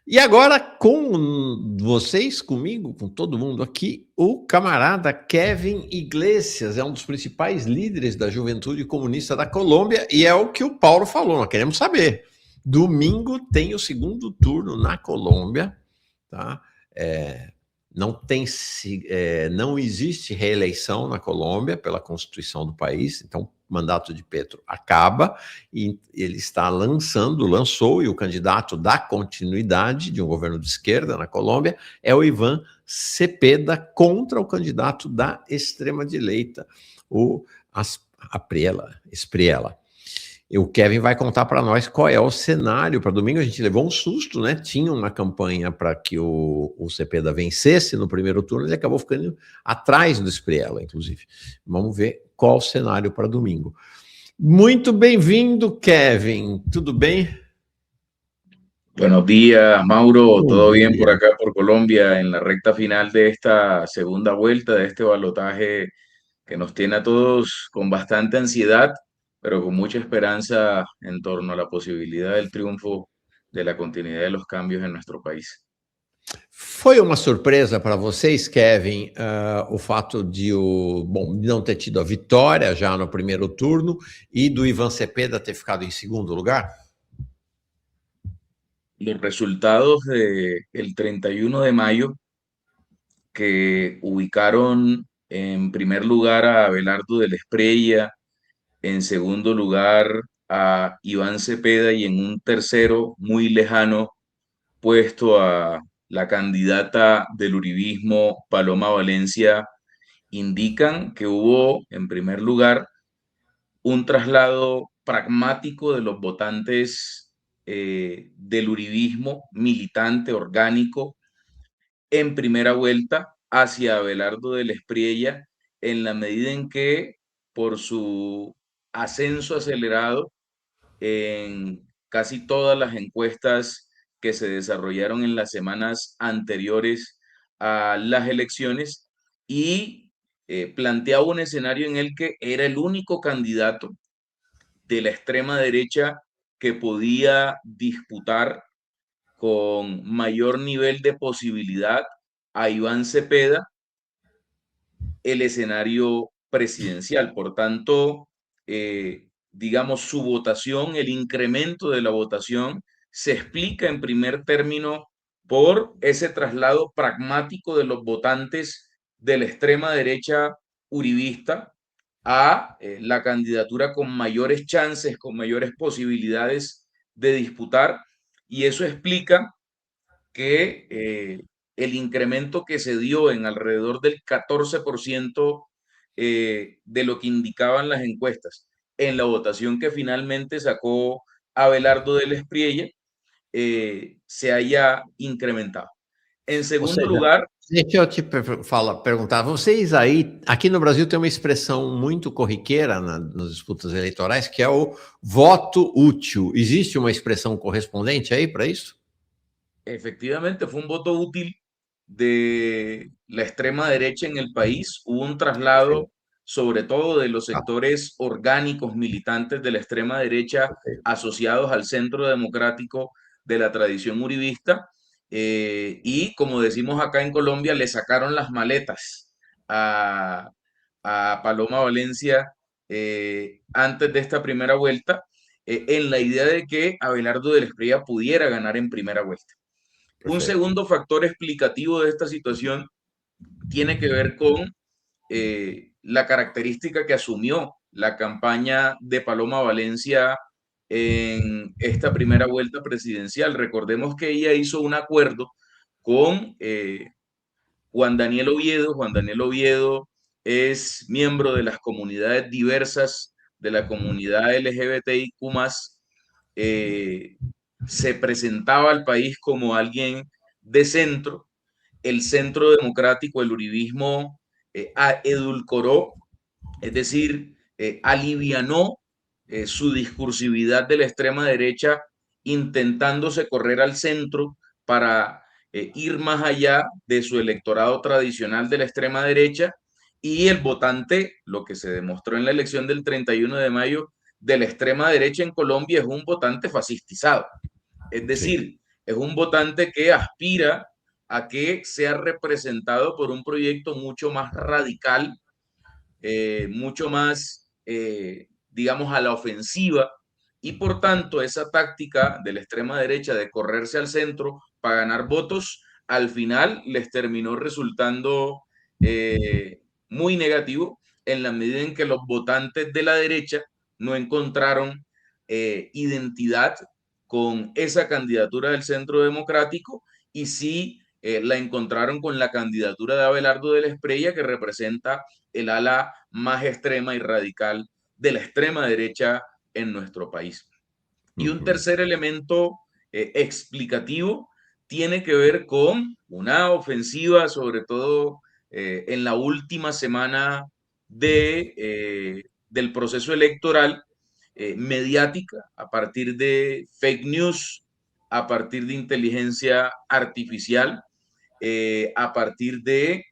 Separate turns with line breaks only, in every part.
E agora, com vocês, comigo, com todo mundo aqui, o camarada Kevin Iglesias é um dos principais líderes da juventude comunista da Colômbia e é o que o Paulo falou, nós queremos saber. Domingo tem o segundo turno na Colômbia, tá? Não existe reeleição na Colômbia pela Constituição do país, então o mandato de Petro acaba e ele lançou, e o candidato da continuidade de um governo de esquerda na Colômbia é o Iván Cepeda contra o candidato da extrema-direita, o Espriella. E o Kevin vai contar para nós qual é o cenário para domingo. A gente levou um susto, né? Tinha uma campanha para que o Cepeda vencesse no primeiro turno, ele acabou ficando atrás do Espriella, inclusive. Vamos ver qual o cenário para domingo. Muito bem-vindo, Kevin. Tudo bem?
Buenos días, Mauro. ¿Todo bien por acá, por Colombia, en la recta final de esta segunda vuelta, de este balotaje que nos tiene a todos con bastante ansiedad, pero con mucha esperanza en torno a la posibilidad del triunfo de la continuidad de los cambios en nuestro país?
Foi uma surpresa para vocês, Kevin, o fato de não ter tido a vitória já no primeiro turno e do Iván Cepeda ter ficado em segundo lugar?
Los resultados del 31 de mayo, que ubicaron en primer lugar a Abelardo del Espriella, en segundo lugar a Iván Cepeda y en un tercero muy lejano puesto a la candidata del uribismo, Paloma Valencia, indican que hubo, en primer lugar, un traslado pragmático de los votantes del uribismo militante, orgánico, en primera vuelta hacia Abelardo del Espriella, en la medida en que por su ascenso acelerado en casi todas las encuestas que se desarrollaron en las semanas anteriores a las elecciones y planteaba un escenario en el que era el único candidato de la extrema derecha que podía disputar con mayor nivel de posibilidad a Iván Cepeda el escenario presidencial. Por tanto, digamos, su votación, el incremento de la votación, se explica en primer término por ese traslado pragmático de los votantes de la extrema derecha uribista a la candidatura con mayores chances, con mayores posibilidades de disputar, y eso explica que el incremento que se dio en alrededor del 14% de lo que indicaban las encuestas en la votación que finalmente sacó Abelardo del Espriella se haya incrementado. En segundo lugar,
deixa eu te perguntar, vocês aí, aqui no Brasil tem uma expressão muito corriqueira nas disputas eleitorais, que é o voto útil. Existe uma expressão correspondente aí para isso?
efectivamente fue un voto útil de la extrema derecha en el país. Hubo un traslado, sobre todo de los sectores orgánicos militantes de la extrema derecha asociados al centro democrático de la tradición uribista. Y como decimos acá en Colombia, le sacaron las maletas a, a Paloma Valencia antes de esta primera vuelta, en la idea de que Abelardo del Espriella pudiera ganar en primera vuelta. Un segundo factor explicativo de esta situación tiene que ver con la característica que asumió la campaña de Paloma Valencia en esta primera vuelta presidencial. Recordemos que ella hizo un acuerdo con Juan Daniel Oviedo. Juan Daniel Oviedo es miembro de las comunidades diversas, de la comunidad LGBTIQ+, se presentaba al país como alguien de centro. El centro democrático, el uribismo, edulcoró, es decir, alivianó su discursividad de la extrema derecha, intentándose correr al centro para ir más allá de su electorado tradicional de la extrema derecha, y el votante, lo que se demostró en la elección del 31 de mayo, de la extrema derecha en Colombia es un votante fascistizado. Es decir, es un votante que aspira a que sea representado por un proyecto mucho más radical, mucho más, digamos, a la ofensiva, y por tanto esa táctica de la extrema derecha de correrse al centro para ganar votos, al final les terminó resultando muy negativo en la medida en que los votantes de la derecha no encontraron identidad con esa candidatura del Centro Democrático y sí la encontraron con la candidatura de Abelardo de la Espriella, que representa el ala más extrema y radical de la extrema derecha en nuestro país. Y un
Uhum.
tercer elemento explicativo tiene que ver con una ofensiva, sobre todo en la última semana del proceso electoral, mediática, a partir de fake news, a partir de inteligencia artificial, a partir de,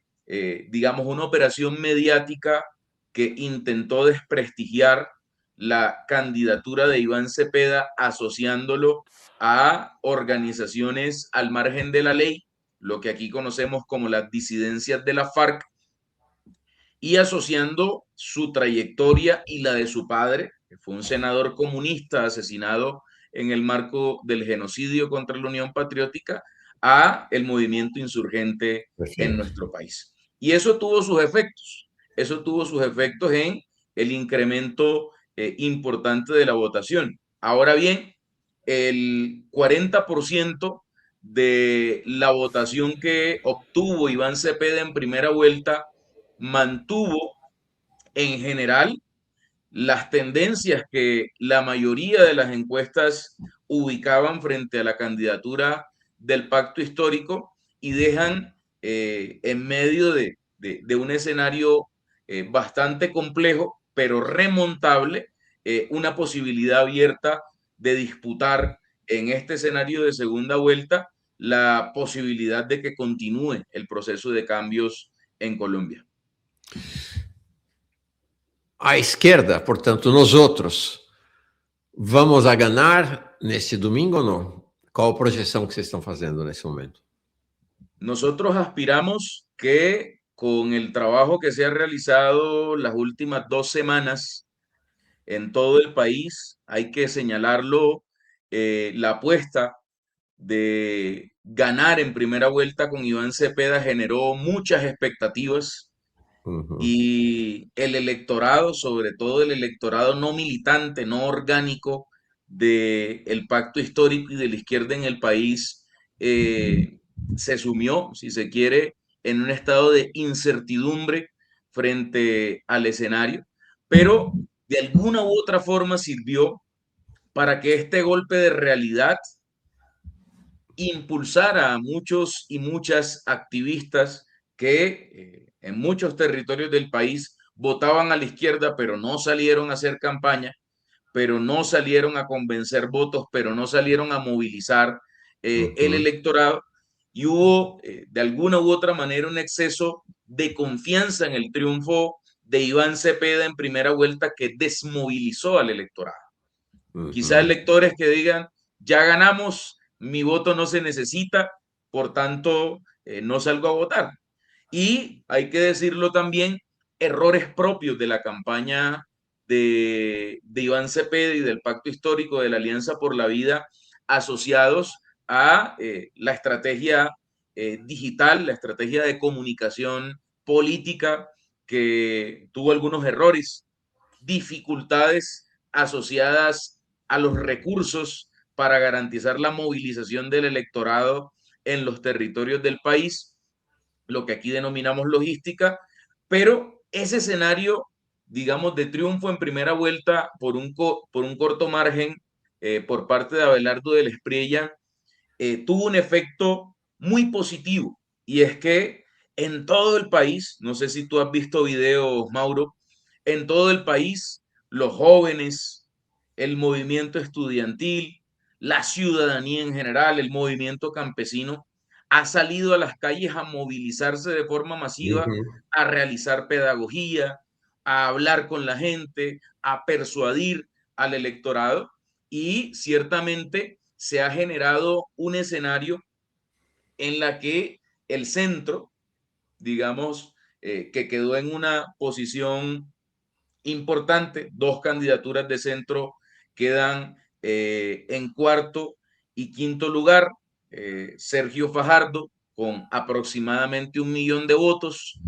digamos, una operación mediática que intentó desprestigiar la candidatura de Iván Cepeda, asociándolo a organizaciones al margen de la ley, lo que aquí conocemos como las disidencias de la FARC, y asociando su trayectoria y la de su padre, que fue un senador comunista asesinado en el marco del genocidio contra la Unión Patriótica, a el movimiento insurgente en
Perfeito.
nuestro país. Y eso tuvo sus efectos. Eso tuvo sus efectos en el incremento importante de la votación. Ahora bien, el 40% de la votación que obtuvo Iván Cepeda en primera vuelta mantuvo en general las tendencias que la mayoría de las encuestas ubicaban frente a la candidatura del pacto histórico, y dejan en medio de un escenario bastante complejo, pero remontable, una posibilidad abierta de disputar en este escenario de segunda vuelta la posibilidad de que continúe el proceso de cambios en Colombia.
A esquerda, portanto, nós outros, vamos a ganhar neste domingo ou não? Qual a projeção que vocês estão fazendo nesse momento?
Nosotros aspiramos que con el trabajo que se ha realizado las últimas 2 semanas en todo el país, hay que señalarlo, la apuesta de ganar en primera vuelta con Iván Cepeda generó muchas expectativas,
Uhum.
y el electorado, sobre todo el electorado no militante, no orgánico del pacto histórico y de la izquierda en el país, se sumió, si se quiere, en un estado de incertidumbre frente al escenario, pero de alguna u otra forma sirvió para que este golpe de realidad impulsar a muchos y muchas activistas que en muchos territorios del país votaban a la izquierda, pero no salieron a hacer campaña, pero no salieron a convencer votos, pero no salieron a movilizar el
Uhum.
electorado, y hubo de alguna u otra manera un exceso de confianza en el triunfo de Iván Cepeda en primera vuelta que desmovilizó al electorado. Quizás
Uhum.
lectores que digan, ya ganamos, mi voto no se necesita, por tanto, no salgo a votar. Y hay que decirlo también, errores propios de la campaña de Iván Cepeda y del pacto histórico de la Alianza por la Vida, asociados a la estrategia digital, la estrategia de comunicación política, que tuvo algunos errores, dificultades asociadas a los recursos para garantizar la movilización del electorado en los territorios del país, lo que aquí denominamos logística, pero ese escenario, digamos, de triunfo en primera vuelta por un corto margen por parte de Abelardo de la Espriella, tuvo un efecto muy positivo, y es que en todo el país, no sé si tú has visto videos, Mauro, en todo el país, los jóvenes, el movimiento estudiantil, la ciudadanía en general, el movimiento campesino, ha salido a las calles a movilizarse de forma masiva,
Uhum.
a realizar pedagogía, a hablar con la gente, a persuadir al electorado, y ciertamente se ha generado un escenario en la que el centro, digamos, que quedó en una posición importante, dos candidaturas de centro quedan en cuarto y quinto lugar. Sergio Fajardo con aproximadamente 1 millón de votos,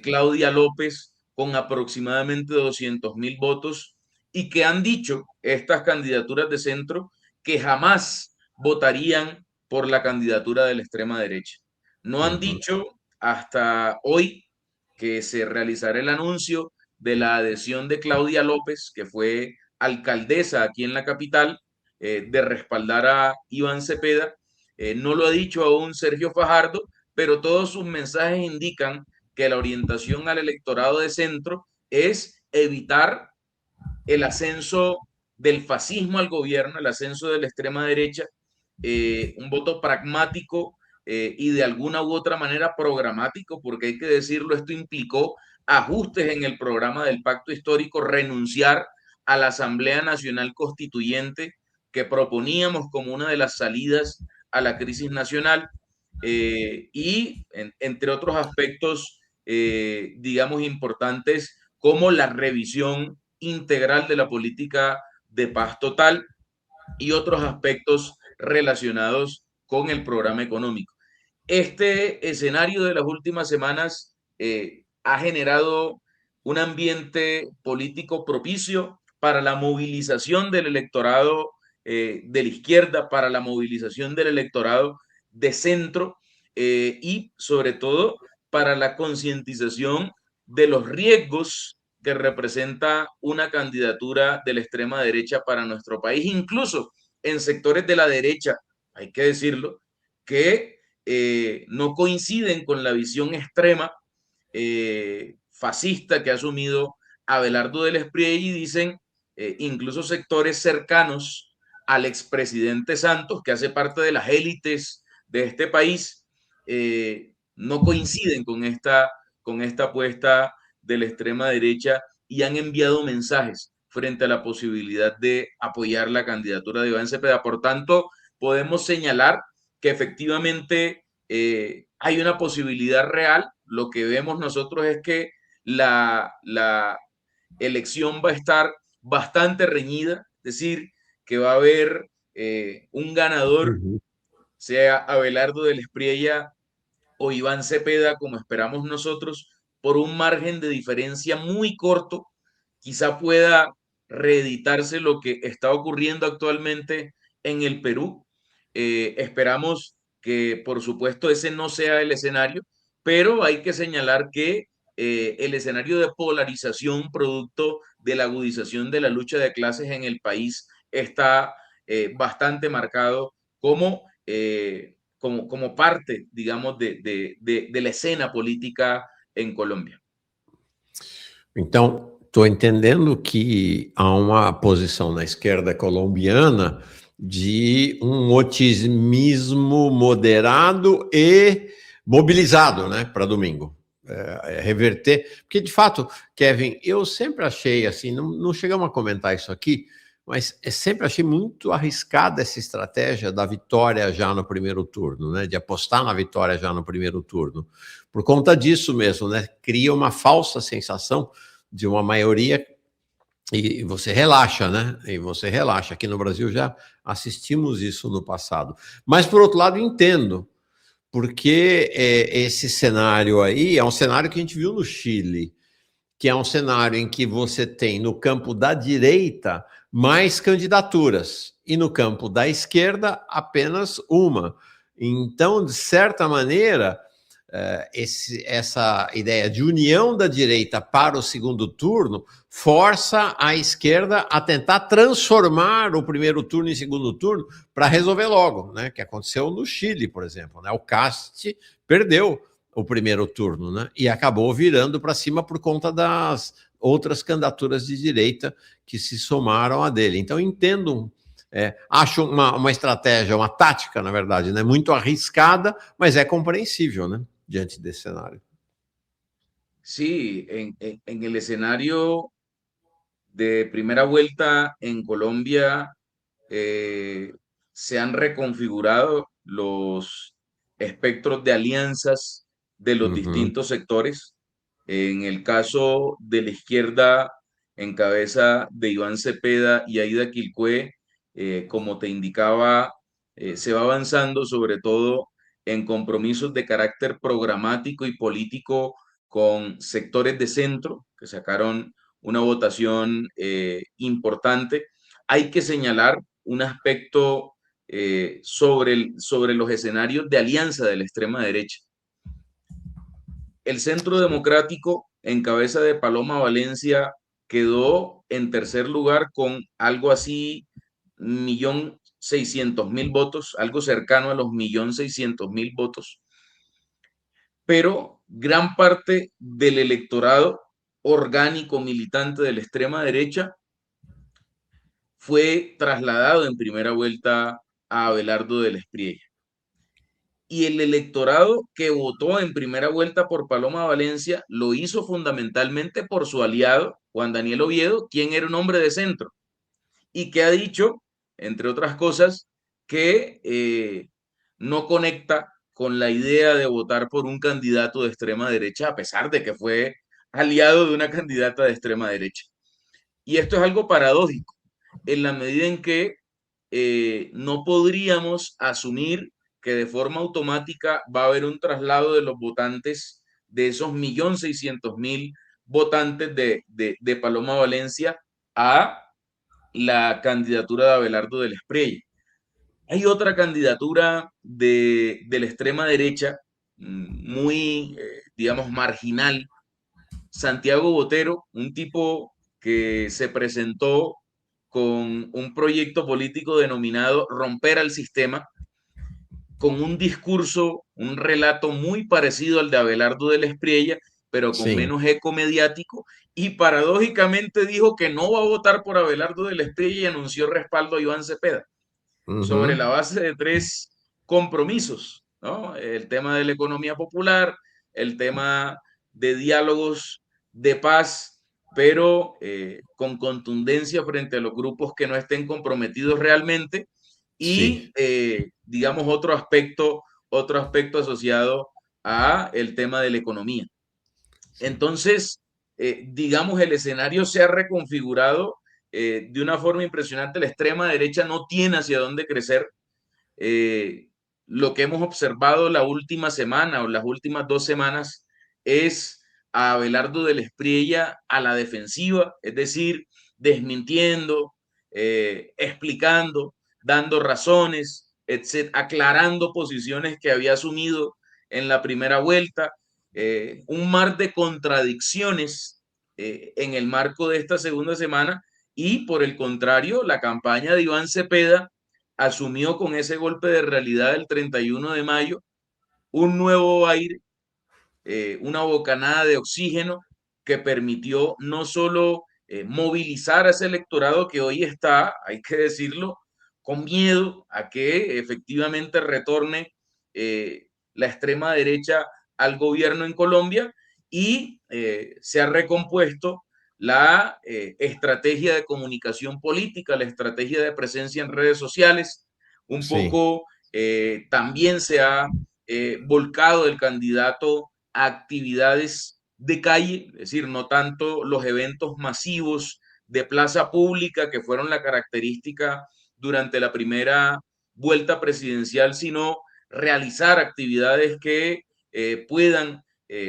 Claudia López con aproximadamente 200.000 votos, y que han dicho estas candidaturas de centro que jamás votarían por la candidatura de la extrema derecha. No han
Uhum.
dicho hasta hoy que se realizará el anuncio de la adhesión de Claudia López, que fue alcaldesa aquí en la capital, de respaldar a Iván Cepeda. No lo ha dicho aún Sergio Fajardo, pero todos sus mensajes indican que la orientación al electorado de centro es evitar el ascenso del fascismo al gobierno, el ascenso de la extrema derecha, un voto pragmático y de alguna u otra manera programático, porque hay que decirlo, esto implicó ajustes en el programa del pacto histórico, renunciar a la Asamblea Nacional Constituyente que proponíamos como una de las salidas a la crisis nacional, entre otros aspectos, digamos, importantes, como la revisión integral de la política de paz total y otros aspectos relacionados con el programa económico. Este escenario de las últimas semanas ha generado un ambiente político propicio para la movilización del electorado de la izquierda, para la movilización del electorado de centro, y sobre todo para la concientización de los riesgos que representa una candidatura de la extrema derecha para nuestro país, incluso en sectores de la derecha, hay que decirlo, que no coinciden con la visión extrema fascista que ha asumido Abelardo del Espriella, y dicen incluso sectores cercanos al expresidente Santos, que hace parte de las élites de este país, no coinciden con esta apuesta de la extrema derecha y han enviado mensajes frente a la posibilidad de apoyar la candidatura de Iván Cepeda. Por tanto, podemos señalar que efectivamente hay una posibilidad real. Lo que vemos nosotros es que la elección va a estar bastante reñida, es decir, que va a haber un ganador,
Uhum.
sea Abelardo del Espriella o Iván Cepeda, como esperamos nosotros, por un margen de diferencia muy corto. Quizá pueda reeditarse lo que está ocurriendo actualmente en el Perú. Esperamos que, por supuesto, ese no sea el escenario, pero hay que señalar que el escenario de polarización producto de la agudización de la lucha de clases en el país está bastante marcado como parte, digamos, de la escena política en Colômbia.
Então, estou entendendo que há uma posição na esquerda colombiana de um otimismo moderado e mobilizado, né, para domingo. Reverter. Porque, de fato, Kevin, eu sempre achei assim, não chegamos a comentar isso aqui, mas sempre achei muito arriscada essa estratégia da vitória já no primeiro turno, né, de apostar na vitória já no primeiro turno. Por conta disso mesmo, né, cria uma falsa sensação de uma maioria e você relaxa, né? E você relaxa. Aqui no Brasil já assistimos isso no passado. Mas, por outro lado, entendo, porque esse cenário aí é um cenário que a gente viu no Chile, que é um cenário em que você tem no campo da direita mais candidaturas e no campo da esquerda apenas uma. Então, de certa maneira, essa ideia de união da direita para o segundo turno força a esquerda a tentar transformar o primeiro turno em segundo turno para resolver logo, né? Que aconteceu no Chile, por exemplo, né? O Cast perdeu o primeiro turno, né? E acabou virando para cima por conta das outras candidaturas de direita que se somaram a dele. Então, entendo, acho uma estratégia, uma tática, na verdade, né? Muito arriscada, mas é compreensível, né? Diante desse cenário.
Sí, en el escenario de primera vuelta en Colombia, se han reconfigurado los espectros de alianzas de los
Ujú.
distintos sectores. En el caso de la izquierda, en cabeza de Iván Cepeda y Aida Quilpué, como te indicaba, se va avanzando sobre todo en compromisos de carácter programático y político con sectores de centro que sacaron una votación importante. Hay que señalar un aspecto sobre los escenarios de alianza de la extrema derecha. El Centro
Sí,
Democrático, en cabeza de Paloma Valencia, quedó en tercer lugar con algo así, 1.600.000 votos, algo cercano a los 1.600.000 votos, pero gran parte del electorado orgánico militante de la extrema derecha fue trasladado en primera vuelta a Abelardo del Espriella. Y el electorado que votó en primera vuelta por Paloma Valencia lo hizo fundamentalmente por su aliado, Juan Daniel Oviedo, quien era un hombre de centro y que ha dicho, entre otras cosas, que no conecta con la idea de votar por un candidato de extrema derecha, a pesar de que fue aliado de una candidata de extrema derecha. Y esto es algo paradójico, en la medida en que no podríamos asumir que de forma automática va a haber un traslado de los votantes, de esos 1.600.000 votantes de Paloma Valencia a la candidatura de Abelardo del Espriella. Hay otra candidatura de la extrema derecha, muy, digamos, marginal, Santiago Botero, un tipo que se presentó con un proyecto político denominado Romper al Sistema, con un discurso, un relato muy parecido al de Abelardo del Espriella, pero con
sí.
menos eco mediático, y paradójicamente dijo que no va a votar por Abelardo del Espriella y anunció respaldo a Iván Cepeda, sobre
Ujú.
la base de tres compromisos, ¿no? El tema de la economía popular, el tema de diálogos de paz, pero con contundencia frente a los grupos que no estén comprometidos realmente, y
Sí,
digamos otro aspecto asociado a el tema de la economía.
sí.
Entonces, digamos, el escenario se ha reconfigurado de una forma impresionante. La extrema derecha no tiene hacia dónde crecer. eh, lo que hemos observado la última semana o las últimas 2 semanas es a Abelardo del Espriella a la defensiva, es decir, desmintiendo, explicando, dando razones, aclarando posiciones que había asumido en la primera vuelta, un mar de contradicciones en el marco de esta segunda semana, y por el contrario, la campaña de Iván Cepeda asumió con ese golpe de realidad del 31 de mayo un nuevo aire, una bocanada de oxígeno que permitió no solo movilizar a ese electorado que hoy está, hay que decirlo, con miedo a que efectivamente retorne la extrema derecha al gobierno en Colombia, y se ha recompuesto la estrategia de comunicación política, la estrategia de presencia en redes sociales. Un
Sí,
poco también se ha volcado el candidato a actividades de calle, es decir, no tanto los eventos masivos de plaza pública que fueron la característica durante la primera vuelta presidencial, sino realizar actividades que puedan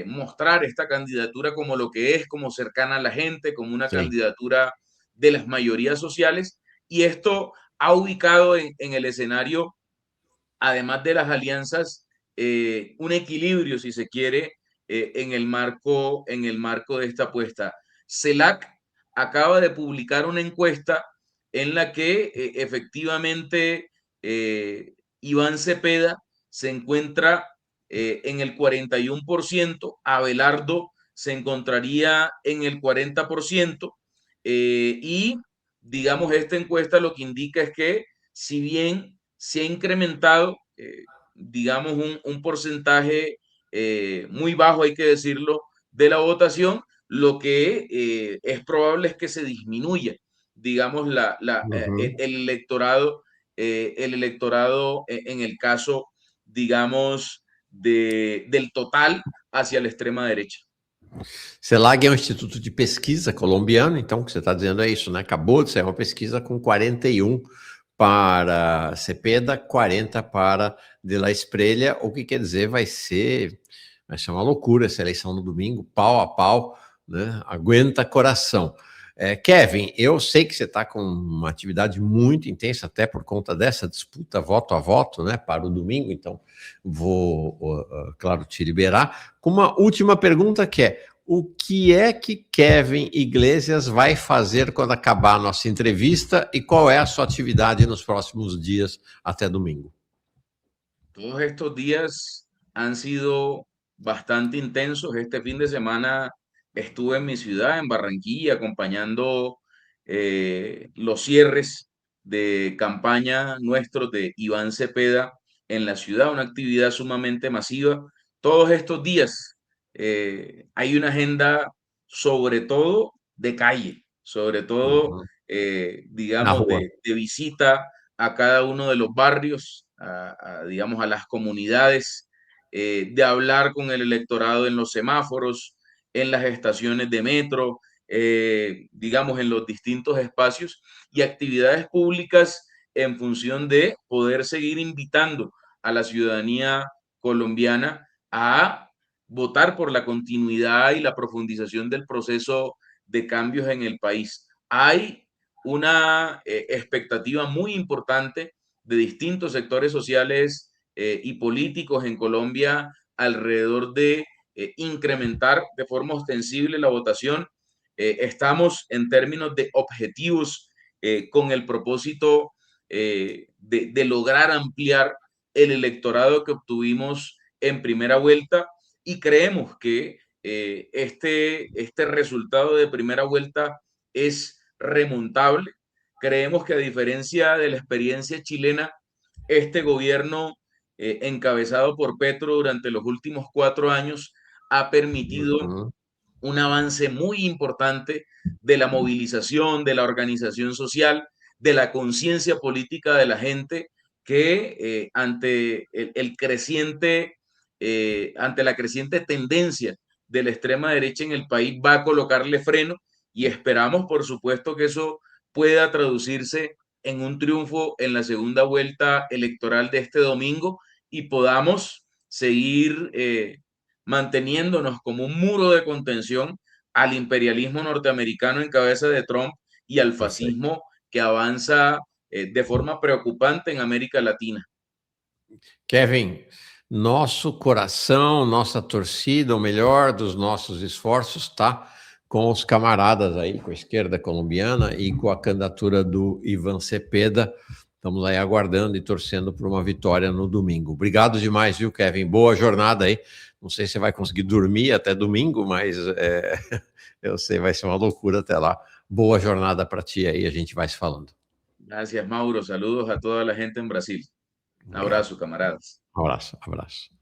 mostrar esta candidatura como lo que es, como cercana a la gente, como una
sí,
candidatura de las mayorías sociales. Y esto ha ubicado en el escenario, además de las alianzas, un equilibrio, si se quiere, en el marco de esta apuesta. CELAC acaba de publicar una encuesta en la que efectivamente Iván Cepeda se encuentra en el 41%, Abelardo se encontraría en el 40%, y digamos, esta encuesta lo que indica es que si bien se ha incrementado, digamos, un porcentaje muy bajo, hay que decirlo, de la votación, lo que es probable es que se disminuya, digamos,
ujú,
el electorado el electorado en el caso, digamos, del total hacia la extrema derecha.
CELAG é um instituto de pesquisa colombiano, então o que você está dizendo é isso, né? Acabou de sair uma pesquisa com 41 para Cepeda, 40 para De La Espriella, o que quer dizer vai ser uma loucura essa eleição no domingo, pau a pau, né? Aguenta coração. Kevin, eu sei que você está com uma atividade muito intensa, até por conta dessa disputa voto a voto, né, para o domingo, então vou, claro, te liberar. Com uma última pergunta que é: o que é que Kevin Iglesias vai fazer quando acabar a nossa entrevista e qual é a sua atividade nos próximos dias até domingo?
Todos estos días han sido bastante intensos. Este fin de semana estuve en mi ciudad, en Barranquilla, acompañando los cierres de campaña nuestros de Iván Cepeda en la ciudad, una actividad sumamente masiva. Todos estos días hay una agenda sobre todo de calle, sobre todo,
Na
digamos,
rua.
de visita a cada uno de los barrios, digamos, a las comunidades, de hablar con el electorado en los semáforos, en las estaciones de metro, digamos, en los distintos espacios y actividades públicas en función de poder seguir invitando a la ciudadanía colombiana a votar por la continuidad y la profundización del proceso de cambios en el país. Hay una expectativa muy importante de distintos sectores sociales y políticos en Colombia alrededor de incrementar de forma ostensible la votación. Estamos en términos de objetivos con el propósito de lograr ampliar el electorado que obtuvimos en primera vuelta y creemos que este resultado de primera vuelta es remontable. Creemos que a diferencia de la experiencia chilena, este gobierno encabezado por Petro durante los últimos 4 años ha permitido un avance muy importante de la movilización, de la organización social, de la conciencia política de la gente que ante ante la creciente tendencia de la extrema derecha en el país va a colocarle freno y esperamos, por supuesto, que eso pueda traducirse en un triunfo en la segunda vuelta electoral de este domingo y podamos seguir manteniéndonos como un muro de contención al imperialismo norteamericano en cabeza de Trump y al fascismo que avanza de forma preocupante en América Latina.
Kevin, nosso coração, nossa torcida, o melhor dos nossos esforços está com os camaradas aí, com a esquerda colombiana e com a candidatura do Iván Cepeda. Estamos aí aguardando e torcendo por uma vitória no domingo. Obrigado demais, viu, Kevin? Boa jornada aí. Não sei se você vai conseguir dormir até domingo, mas eu sei, vai ser uma loucura até lá. Boa jornada para ti aí, a gente vai se falando.
Gracias, Mauro. Saludos a toda la gente en Brasil. Un abrazo, camaradas.
Abraço, abraço.